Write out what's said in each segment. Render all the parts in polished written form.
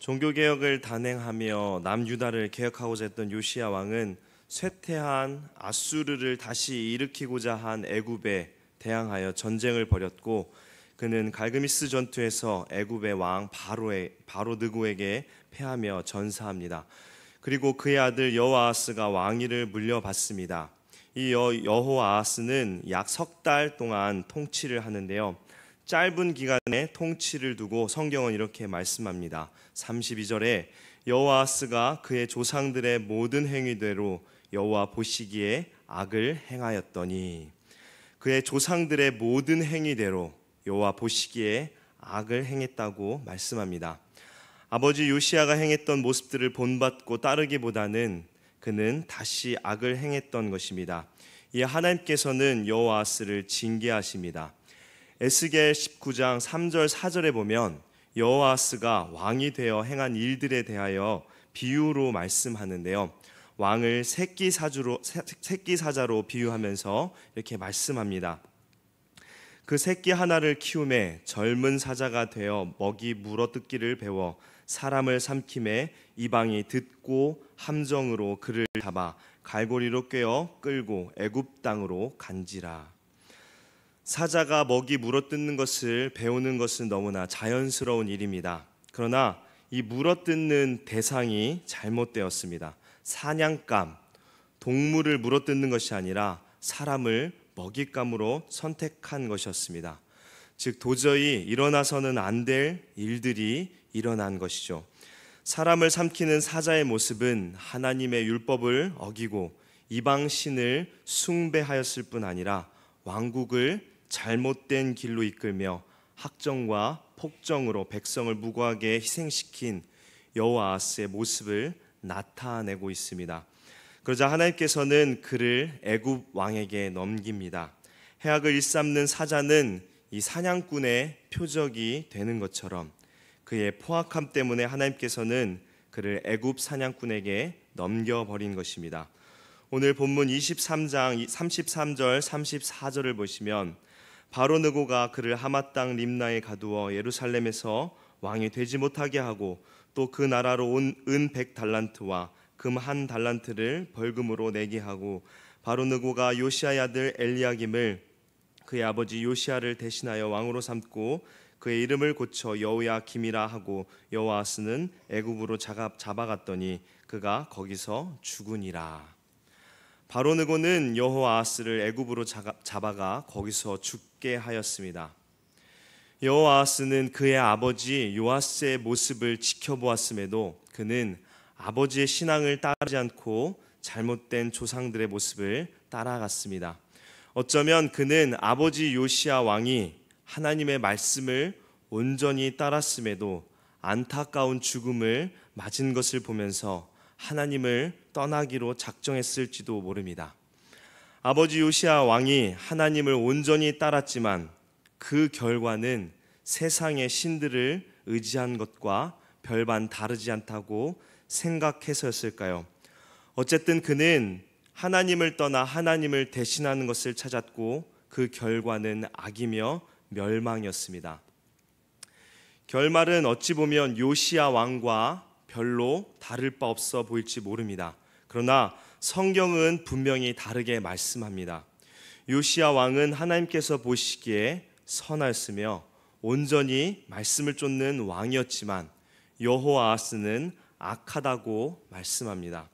종교개혁을 단행하며 남유다를 개혁하고자 했던 요시야 왕은 쇠퇴한 아수르를 다시 일으키고자 한 애굽에 대항하여 전쟁을 벌였고, 그는 갈그미스 전투에서 애굽의 왕 바로 느고에게 패하며 전사합니다. 그리고 그의 아들 여호아하스가 왕위를 물려받습니다. 이 여호아하스는 약 석 달 동안 통치를 하는데요, 짧은 기간의 통치를 두고 성경은 이렇게 말씀합니다. 32절에 여호아하스가 그의 조상들의 모든 행위대로 여호와 보시기에 악을 행하였더니, 그의 조상들의 모든 행위대로 여호와 보시기에 악을 행했다고 말씀합니다. 아버지 요시야가 행했던 모습들을 본받고 따르기보다는 그는 다시 악을 행했던 것입니다. 이에 하나님께서는 여호아하스를 징계하십니다. 에스겔 19장 3절 4절에 보면 여호아하스가 왕이 되어 행한 일들에 대하여 비유로 말씀하는데요, 왕을 새끼 사자로 비유하면서 이렇게 말씀합니다. 그 새끼 하나를 키우매 젊은 사자가 되어 먹이 물어뜯기를 배워 사람을 삼킴에 이방이 듣고 함정으로 그를 잡아 갈고리로 꿰어 끌고 애굽 땅으로 간지라. 사자가 먹이 물어뜯는 것을 배우는 것은 너무나 자연스러운 일입니다. 그러나 이 물어뜯는 대상이 잘못되었습니다. 사냥감, 동물을 물어뜯는 것이 아니라 사람을 먹잇감으로 선택한 것이었습니다. 즉 도저히 일어나서는 안 될 일들이 일어난 것이죠. 사람을 삼키는 사자의 모습은 하나님의 율법을 어기고 이방신을 숭배하였을 뿐 아니라 왕국을 잘못된 길로 이끌며 학정과 폭정으로 백성을 무고하게 희생시킨 여호아하스의 모습을 나타내고 있습니다. 그러자 하나님께서는 그를 애굽 왕에게 넘깁니다. 해악을 일삼는 사자는 이 사냥꾼의 표적이 되는 것처럼 그의 포악함 때문에 하나님께서는 그를 애굽 사냥꾼에게 넘겨버린 것입니다. 오늘 본문 23장 33절 34절을 보시면 바로 느고가 그를 하맛 땅 림나에 가두어 예루살렘에서 왕이 되지 못하게 하고 또 그 나라로 온 은 100달란트와 금 1달란트를 벌금으로 내게 하고, 바로 느고가 요시야의 아들 엘리야김을 그의 아버지 요시야를 대신하여 왕으로 삼고 그의 이름을 고쳐 여호야김이라 하고 여호아하스는 애굽으로 잡아갔더니 그가 거기서 죽으니라. 바로 느고는 여호아하스를 애굽으로 잡아가 거기서 죽게 하였습니다. 여호아하스는 그의 아버지 요아스의 모습을 지켜보았음에도 그는 아버지의 신앙을 따르지 않고 잘못된 조상들의 모습을 따라갔습니다. 어쩌면 그는 아버지 요시야 왕이 하나님의 말씀을 온전히 따랐음에도 안타까운 죽음을 맞은 것을 보면서 하나님을 떠나기로 작정했을지도 모릅니다. 아버지 요시야 왕이 하나님을 온전히 따랐지만 그 결과는 세상의 신들을 의지한 것과 별반 다르지 않다고 생각해서였을까요? 어쨌든 그는 하나님을 떠나 하나님을 대신하는 것을 찾았고 그 결과는 악이며 멸망이었습니다. 결말은 어찌 보면 요시야 왕과 별로 다를 바 없어 보일지 모릅니다. 그러나 성경은 분명히 다르게 말씀합니다. 요시야 왕은 하나님께서 보시기에 선하였으며 온전히 말씀을 쫓는 왕이었지만 여호아하스는 악하다고 말씀합니다.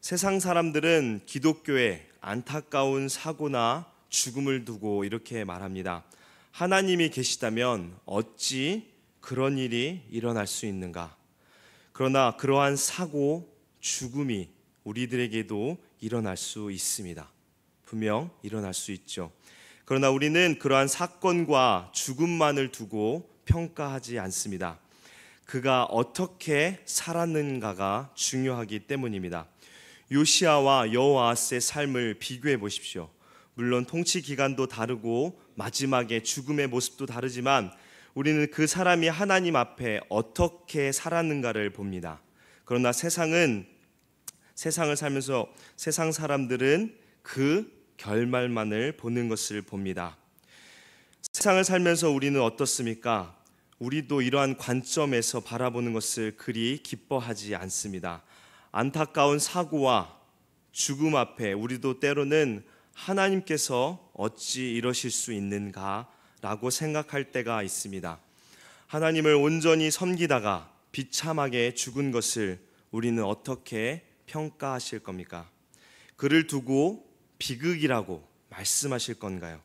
세상 사람들은 기독교에 안타까운 사고나 죽음을 두고 이렇게 말합니다. 하나님이 계시다면 어찌 그런 일이 일어날 수 있는가? 그러나 그러한 사고, 죽음이 우리들에게도 일어날 수 있습니다. 분명 일어날 수 있죠. 그러나 우리는 그러한 사건과 죽음만을 두고 평가하지 않습니다. 그가 어떻게 살았는가가 중요하기 때문입니다. 요시야와 여호아하스의 삶을 비교해 보십시오. 물론 통치 기간도 다르고 마지막에 죽음의 모습도 다르지만 우리는 그 사람이 하나님 앞에 어떻게 살았는가를 봅니다. 그러나 세상을 살면서 세상 사람들은 그 결말만을 보는 것을 봅니다. 세상을 살면서 우리는 어떻습니까? 우리도 이러한 관점에서 바라보는 것을 그리 기뻐하지 않습니다. 안타까운 사고와 죽음 앞에 우리도 때로는 하나님께서 어찌 이러실 수 있는가라고 생각할 때가 있습니다. 하나님을 온전히 섬기다가 비참하게 죽은 것을 우리는 어떻게 평가하실 겁니까? 그를 두고 비극이라고 말씀하실 건가요?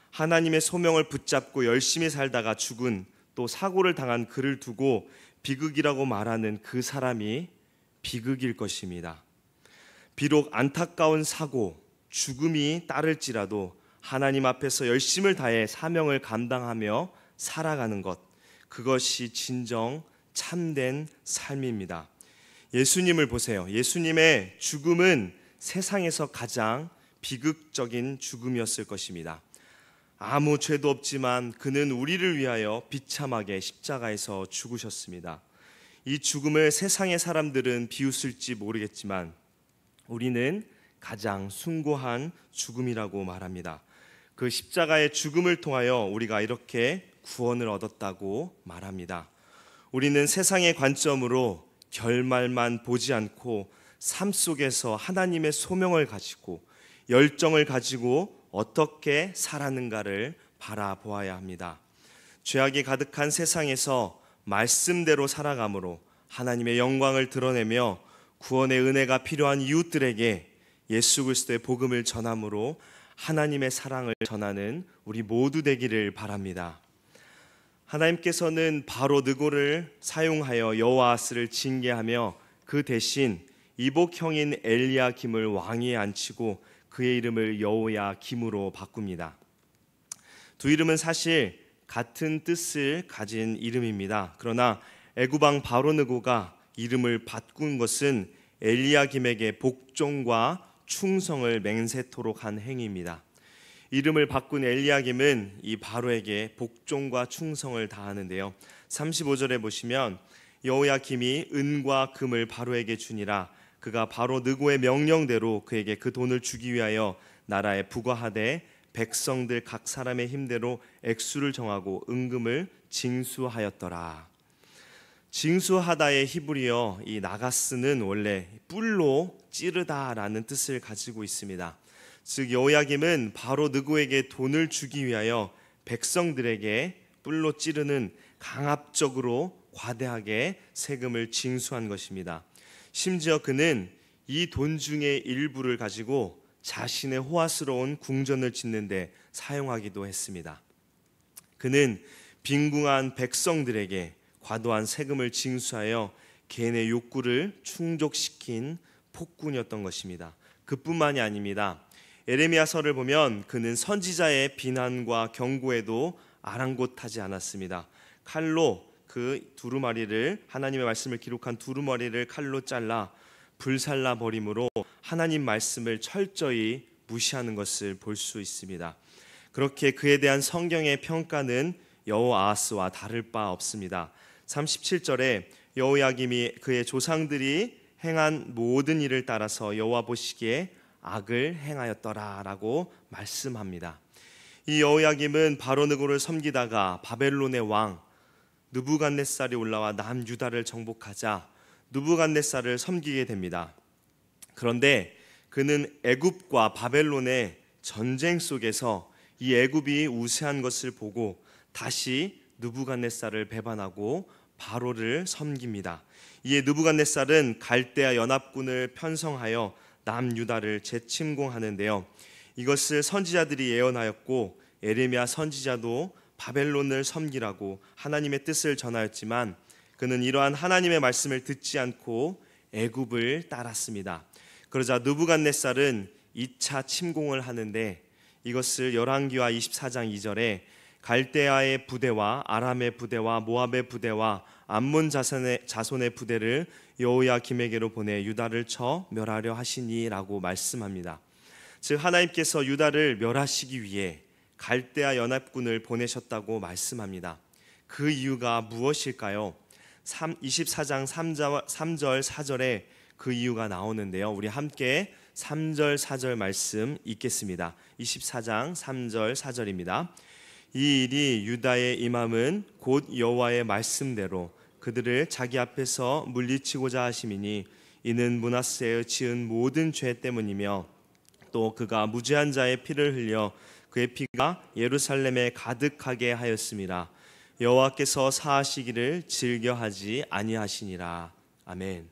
하나님의 소명을 붙잡고 열심히 살다가 죽은, 또 사고를 당한 그를 두고 비극이라고 말하는 그 사람이 비극일 것입니다. 비록 안타까운 사고, 죽음이 따를지라도 하나님 앞에서 열심을 다해 사명을 감당하며 살아가는 것, 그것이 진정 참된 삶입니다. 예수님을 보세요. 예수님의 죽음은 세상에서 가장 비극적인 죽음이었을 것입니다. 아무 죄도 없지만 그는 우리를 위하여 비참하게 십자가에서 죽으셨습니다. 이 죽음을 세상의 사람들은 비웃을지 모르겠지만 우리는 가장 숭고한 죽음이라고 말합니다. 그 십자가의 죽음을 통하여 우리가 이렇게 구원을 얻었다고 말합니다. 우리는 세상의 관점으로 결말만 보지 않고 삶 속에서 하나님의 소명을 가지고 열정을 가지고 어떻게 살았는가를 바라보아야 합니다. 죄악이 가득한 세상에서 말씀대로 살아감으로 하나님의 영광을 드러내며 구원의 은혜가 필요한 이웃들에게 예수 그리스도의 복음을 전함으로 하나님의 사랑을 전하는 우리 모두 되기를 바랍니다. 하나님께서는 바로 느고를 사용하여 여호아스를 징계하며 그 대신 이복형인 엘리야김을 왕위에 앉히고 그의 이름을 여호야김으로 바꿉니다. 두 이름은 사실 같은 뜻을 가진 이름입니다. 그러나 애굽왕 바로 느고가 이름을 바꾼 것은 엘리야김에게 복종과 충성을 맹세토록 한 행위입니다. 이름을 바꾼 엘리야김은 이 바로에게 복종과 충성을 다하는데요. 35절에 보시면 여호야김이 은과 금을 바로에게 주니라. 그가 바로 느고의 명령대로 그에게 그 돈을 주기 위하여 나라에 부과하되 백성들 각 사람의 힘대로 액수를 정하고 은금을 징수하였더라. 징수하다의 히브리어 이 나가스는 원래 뿔로 찌르다라는 뜻을 가지고 있습니다. 즉 여호야김은 바로 느고에게 돈을 주기 위하여 백성들에게 뿔로 찌르는 강압적으로 과대하게 세금을 징수한 것입니다. 심지어 그는 이 돈 중의 일부를 가지고 자신의 호화스러운 궁전을 짓는데 사용하기도 했습니다. 그는 빈궁한 백성들에게 과도한 세금을 징수하여 개인의 욕구를 충족시킨 폭군이었던 것입니다. 그뿐만이 아닙니다. 에레미야서를 보면 그는 선지자의 비난과 경고에도 아랑곳하지 않았습니다. 칼로 그 두루마리를, 하나님의 말씀을 기록한 두루마리를 칼로 잘라 불살라 버림으로 하나님 말씀을 철저히 무시하는 것을 볼 수 있습니다. 그렇게 그에 대한 성경의 평가는 여호아하스와 다를 바 없습니다. 37절에 여호야김이 그의 조상들이 행한 모든 일을 따라서 여호와 보시기에 악을 행하였더라라고 말씀합니다. 이 여호야김은 바로 느고를 섬기다가 바벨론의 왕 느부갓네살이 올라와 남유다를 정복하자 느부갓네살을 섬기게 됩니다. 그런데 그는 애굽과 바벨론의 전쟁 속에서 이 애굽이 우세한 것을 보고 다시 느부갓네살을 배반하고 바로를 섬깁니다. 이에 느부갓네살은 갈대아 연합군을 편성하여 남유다를 재침공하는데요. 이것을 선지자들이 예언하였고 에레미야 선지자도 바벨론을 섬기라고 하나님의 뜻을 전하였지만 그는 이러한 하나님의 말씀을 듣지 않고 애굽을 따랐습니다. 그러자 느부갓네살은 2차 침공을 하는데 이것을 열왕기와 24장 2절에 갈대아의 부대와 아람의 부대와 모압의 부대와 암몬 자손의 부대를 여호야김에게로 보내 유다를 쳐 멸하려 하시니라고 말씀합니다. 즉 하나님께서 유다를 멸하시기 위해 갈대아 연합군을 보내셨다고 말씀합니다. 그 이유가 무엇일까요? 24장 3절 4절에 그 이유가 나오는데요. 우리 함께 3절 4절 말씀 읽겠습니다. 24장 3절 4절입니다. 이 일이 유다에 임함은 곧 여호와의 말씀대로 그들을 자기 앞에서 물리치고자 하심이니 이는 므낫세의 지은 모든 죄 때문이며 또 그가 무죄한 자의 피를 흘려 그의 피가 예루살렘에 가득하게 하였음이라. 여호와께서 사하시기를 즐겨하지 아니하시니라. 아멘.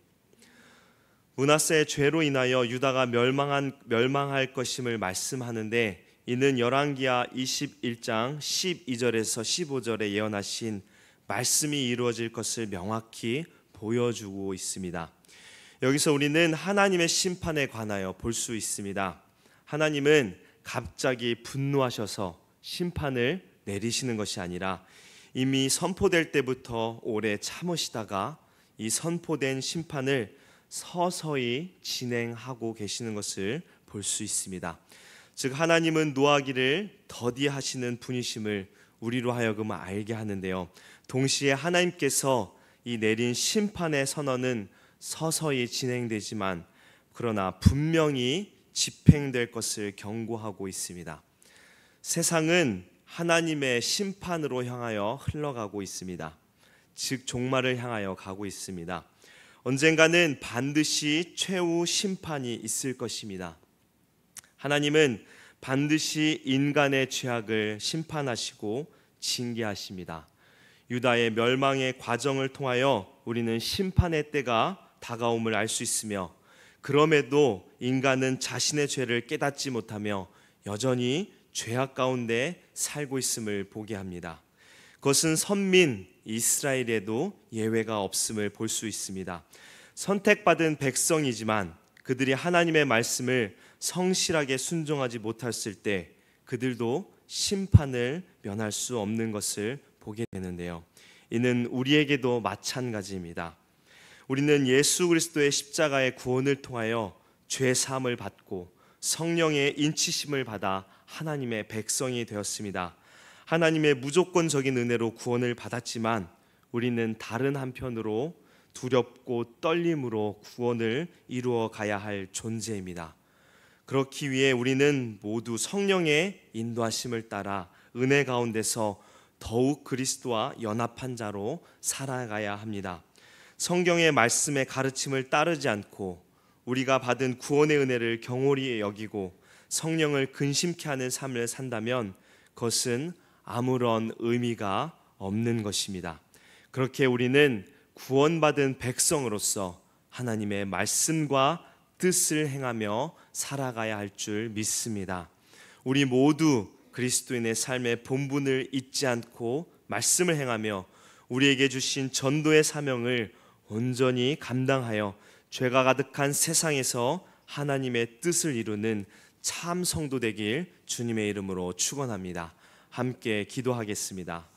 므낫세의 죄로 인하여 유다가 멸망할 것임을 말씀하는데 이는 열왕기하 21장 12절에서 15절에 예언하신 말씀이 이루어질 것을 명확히 보여주고 있습니다. 여기서 우리는 하나님의 심판에 관하여 볼 수 있습니다. 하나님은 갑자기 분노하셔서 심판을 내리시는 것이 아니라 이미 선포될 때부터 오래 참으시다가 이 선포된 심판을 서서히 진행하고 계시는 것을 볼 수 있습니다. 즉 하나님은 노하기를 더디하시는 분이심을 우리로 하여금 알게 하는데요. 동시에 하나님께서 이 내린 심판의 선언은 서서히 진행되지만 그러나 분명히 집행될 것을 경고하고 있습니다. 세상은 하나님의 심판으로 향하여 흘러가고 있습니다. 즉 종말을 향하여 가고 있습니다. 언젠가는 반드시 최후 심판이 있을 것입니다. 하나님은 반드시 인간의 죄악을 심판하시고 징계하십니다. 유다의 멸망의 과정을 통하여 우리는 심판의 때가 다가옴을 알 수 있으며 그럼에도 인간은 자신의 죄를 깨닫지 못하며 여전히 죄악 가운데 살고 있음을 보게 합니다. 그것은 선민 이스라엘에도 예외가 없음을 볼 수 있습니다. 선택받은 백성이지만 그들이 하나님의 말씀을 성실하게 순종하지 못했을 때 그들도 심판을 면할 수 없는 것을 보게 되는데요. 이는 우리에게도 마찬가지입니다. 우리는 예수 그리스도의 십자가의 구원을 통하여 죄 사함을 받고 성령의 인치심을 받아 하나님의 백성이 되었습니다. 하나님의 무조건적인 은혜로 구원을 받았지만 우리는 다른 한편으로 두렵고 떨림으로 구원을 이루어 가야 할 존재입니다. 그렇기 위해 우리는 모두 성령의 인도하심을 따라 은혜 가운데서 더욱 그리스도와 연합한 자로 살아가야 합니다. 성경의 말씀의 가르침을 따르지 않고 우리가 받은 구원의 은혜를 경홀히 여기고 성령을 근심케 하는 삶을 산다면 그것은 아무런 의미가 없는 것입니다. 그렇게 우리는 구원받은 백성으로서 하나님의 말씀과 뜻을 행하며 살아가야 할 줄 믿습니다. 우리 모두 그리스도인의 삶의 본분을 잊지 않고 말씀을 행하며 우리에게 주신 전도의 사명을 온전히 감당하여 죄가 가득한 세상에서 하나님의 뜻을 이루는 참 성도 되길 주님의 이름으로 축원합니다. 함께 기도하겠습니다.